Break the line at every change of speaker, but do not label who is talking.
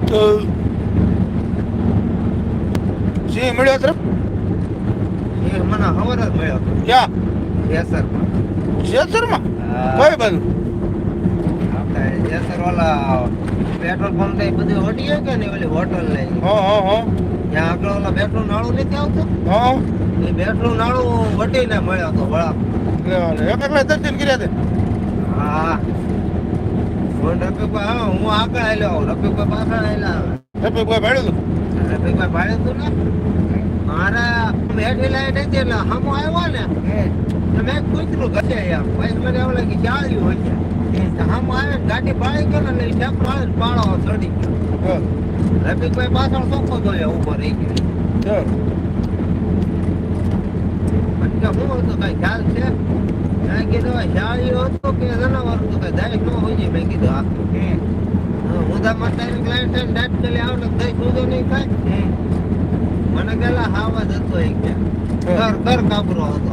સિંહ મળ્યો તરફ
એ મને ખબર જ મળ્યો
ક્યાં
જેસરમાં
જેસરમાં કઈ બાજુ
આપણે જેસર ઓલા પેટ્રોલ પંપ એ બધું હોટીએ કે ને ઓલી હોટલ લઈ
હા
ત્યાં આગળ ઓલા બેટરું નાળું નથી આવતું
હા
એ બેટરું નાળું વટીને મળ્યો હતો વળા
એક એકલા દર્શન કર્યા તે
હા રફીકભાઈ હા હું આગળ આવેલો રફીકભાઈ પાછળ આવેલા
કોઈ ભાડ્યું
રફીકભાઈ ભાડે તું ને મારા બેઠી લાઈટ હતી એટલે હમો આવ્યો ને તો મેં કૂતરું ઘટે એમ પછી મને એવું લાગે ચાલ્યું હોય છે હમ આવે ગાડી પાડી ગયો ને એટલે સ્ટેપ પાડો ચડી ગયો રફીકભાઈ પાછળ ચોખ્ખો જોયો ઉભો રહી ગયો હું હતું કઈ ખ્યાલ છે મેં કીધું શાળીઓ હતું કે જનાવર હતું કઈ દાય ન હોય મેં કીધું આ હું તો માતા ક્લાયન્ટ થઈને દાંત ચલી આવ ને દઈ સુધો નહીં ખાય મને પેલા હાવા જ હતો એક ઘર કાબરો હતો